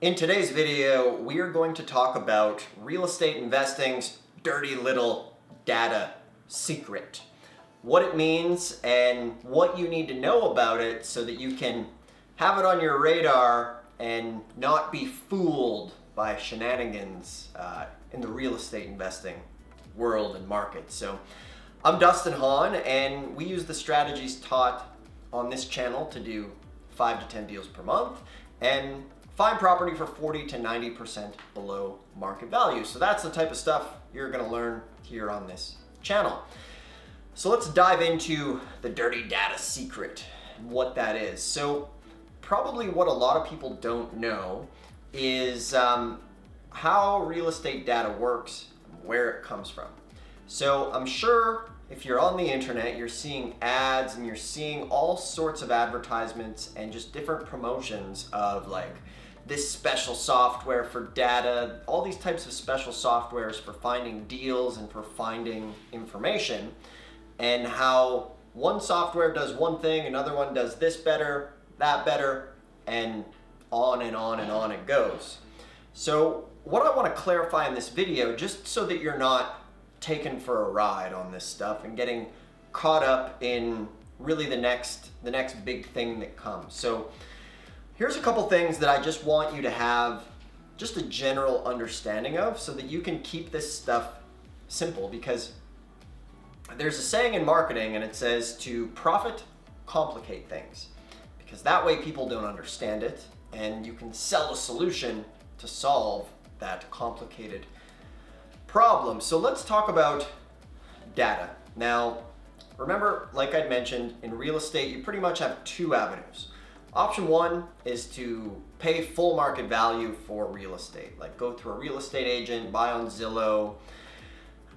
In today's video, we are going to talk about real estate investing's dirty little data secret. What it means and what you need to know about it so that you can have it on your radar and not be fooled by shenanigans in the real estate investing world and market. So I'm Dustin Hahn, and we use the strategies taught on this channel to do 5 to 10 deals per month and find property for 40 to 90% below market value. So that's the type of stuff you're going to learn here on this channel. So let's dive into the dirty data secret and what that is. So probably what a lot of people don't know is how real estate data works, where it comes from. So I'm sure if you're on the internet, you're seeing ads and you're seeing all sorts of advertisements and just different promotions of like this special software for data, all these types of special softwares for finding deals and for finding information, and how one software does one thing, another one does this better, that better, and on and on and on it goes. So what I want to clarify in this video, just so that you're not taken for a ride on this stuff and getting caught up in really the next big thing that comes. So here's a couple things that I just want you to have just a general understanding of so that you can keep this stuff simple, because there's a saying in marketing and it says to profit, complicate things, because that way people don't understand it and you can sell a solution to solve that complicated problem. So let's talk about data. Now, remember, like I'd mentioned, in real estate, you pretty much have two avenues. Option one is to pay full market value for real estate, like go through a real estate agent, buy on Zillow,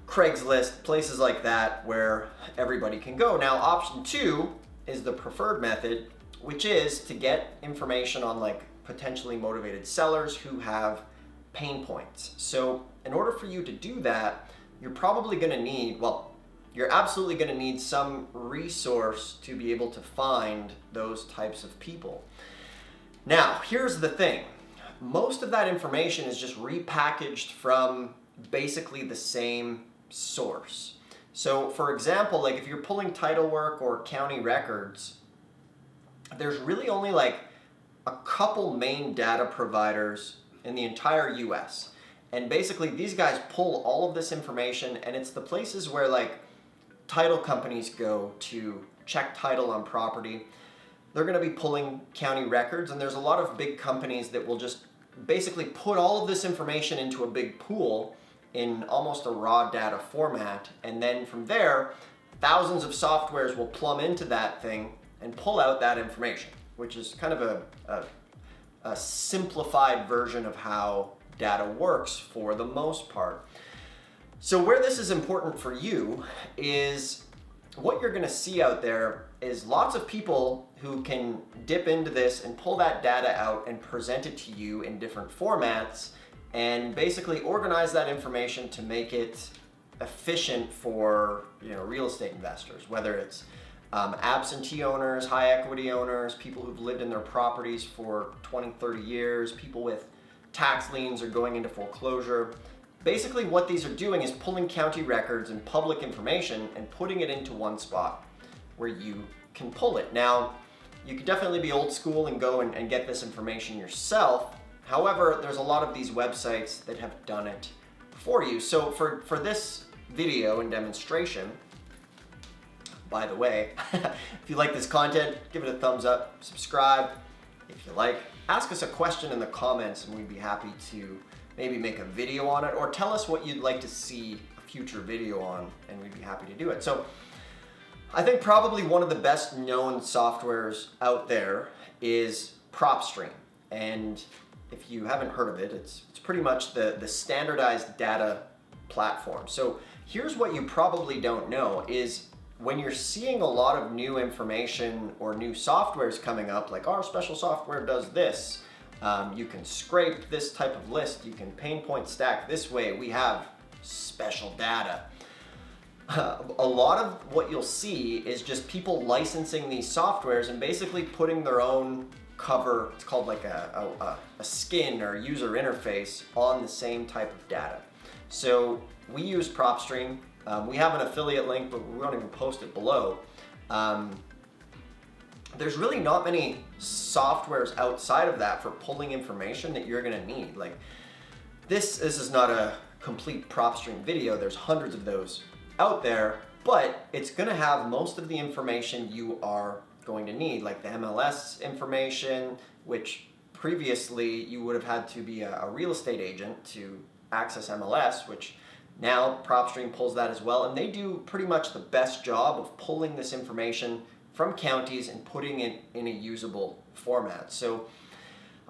Craigslist, places like that where everybody can go. Now, option two is the preferred method, which is to get information on like potentially motivated sellers who have pain points. So in order for you to do that, you're probably going to need, you're absolutely going to need some resource to be able to find those types of people. Now, here's the thing. Most of that information is just repackaged from basically the same source. So for example, like if you're pulling title work or county records, there's really only like a couple main data providers in the entire US. And basically these guys pull all of this information, and it's the places where like title companies go to check title on property. They're going to be pulling county records, and there's a lot of big companies that will just basically put all of this information into a big pool in almost a raw data format, and then from there thousands of softwares will plumb into that thing and pull out that information, which is kind of a simplified version of how data works for the most part. So where this is important for you is what you're going to see out there is lots of people who can dip into this and pull that data out and present it to you in different formats and basically organize that information to make it efficient for real estate investors, whether it's absentee owners, high equity owners, people who've lived in their properties for 20, 30 years, people with tax liens or going into foreclosure. Basically what these are doing is pulling county records and public information and putting it into one spot where you can pull it. Now, you could definitely be old school and go and get this information yourself. However, there's a lot of these websites that have done it for you. So for this video and demonstration, by the way, if you like this content, give it a thumbs up, subscribe if you like. Ask us a question in the comments and we'd be happy to maybe make a video on it, or tell us what you'd like to see a future video on and we'd be happy to do it. So I think probably one of the best known softwares out there is PropStream. And if you haven't heard of it, it's pretty much the standardized data platform. So here's what you probably don't know is when you're seeing a lot of new information or new softwares coming up, like our special software does this, you can scrape this type of list, you can pain point stack this way, we have special data. A lot of what you'll see is just people licensing these softwares and basically putting their own cover, it's called like a skin or user interface on the same type of data. So we use PropStream. We have an affiliate link, but we won't even post it below. There's really not many softwares outside of that for pulling information that you're gonna need. Like this is not a complete PropStream video. There's hundreds of those out there, but it's gonna have most of the information you are going to need, like the MLS information, which previously you would have had to be a real estate agent to access MLS, which now PropStream pulls that as well, and they do pretty much the best job of pulling this information from counties and putting it in a usable format. So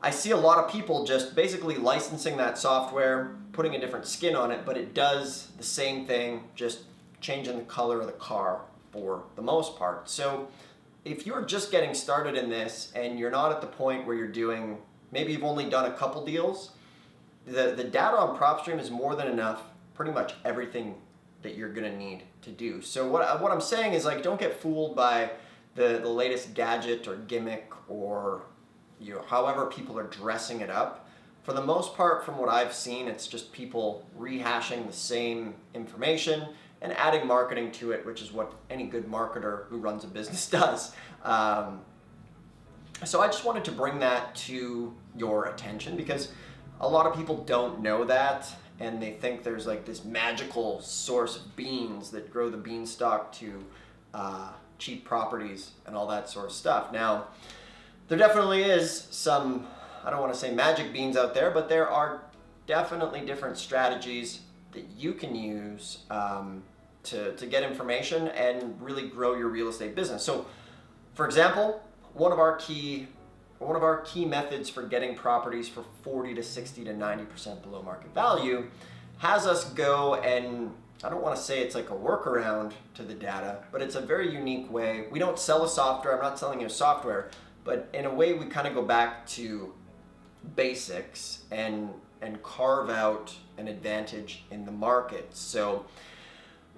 I see a lot of people just basically licensing that software, putting a different skin on it, but it does the same thing, just changing the color of the car for the most part. So if you're just getting started in this and you're not at the point where you're doing, maybe you've only done a couple deals, the data on PropStream is more than enough, pretty much everything that you're gonna need to do. So what I'm saying is, like, don't get fooled by the latest gadget or gimmick, or however people are dressing it up. For the most part, from what I've seen, it's just people rehashing the same information and adding marketing to it, which is what any good marketer who runs a business does. So I just wanted to bring that to your attention because a lot of people don't know that, and they think there's like this magical source of beans that grow the beanstalk to cheap properties and all that sort of stuff. Now, there definitely is some, I don't want to say magic beans out there, but there are definitely different strategies that you can use to get information and really grow your real estate business. So, for example, one of our key methods for getting properties for 40 to 60 to 90% below market value has us go, and I don't want to say it's like a workaround to the data, but it's a very unique way. We don't sell a software. I'm not selling you a software, but in a way we kind of go back to basics and carve out an advantage in the market. So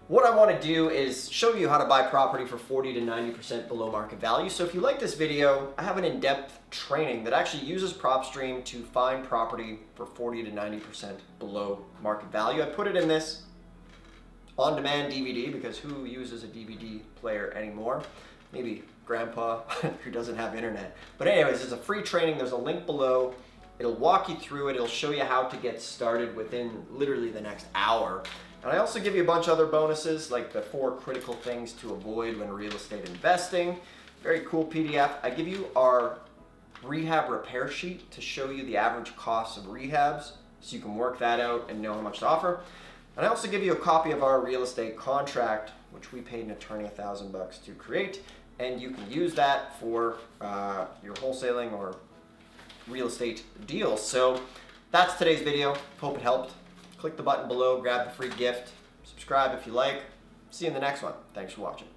what I want to do is show you how to buy property for 40 to 90% below market value. So if you like this video, I have an in-depth training that actually uses PropStream to find property for 40 to 90% below market value. I put it in this on-demand DVD because who uses a DVD player anymore? Maybe grandpa who doesn't have internet. But anyways, it's a free training. There's a link below. It'll walk you through it. It'll show you how to get started within literally the next hour. And I also give you a bunch of other bonuses, like the 4 critical things to avoid when real estate investing. Very cool PDF. I give you our rehab repair sheet to show you the average cost of rehabs, so you can work that out and know how much to offer. And I also give you a copy of our real estate contract, which we paid an attorney $1,000 to create, and you can use that for your wholesaling or real estate deals. So that's today's video. Hope it helped. Click the button below, grab the free gift, subscribe if you like. See you in the next one. Thanks for watching.